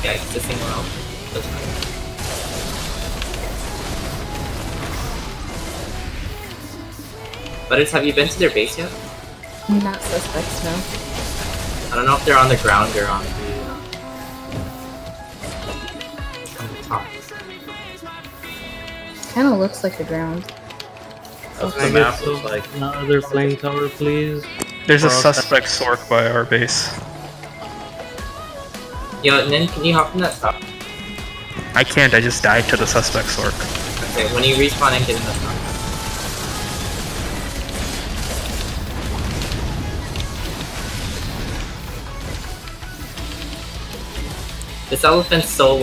Yeah, it's a single out. That's fine. But have you been to their base yet? Not suspects, no. I don't know if they're on the ground or on the top. Kind of looks like the ground. What's the map look like? Another flame tower, please. There's a suspect Sork by our base. Yo, Nin, can you hop from that top? I can't, I just died to the suspect Sork. Okay, when you respawn and get in the top. This elephant's so low.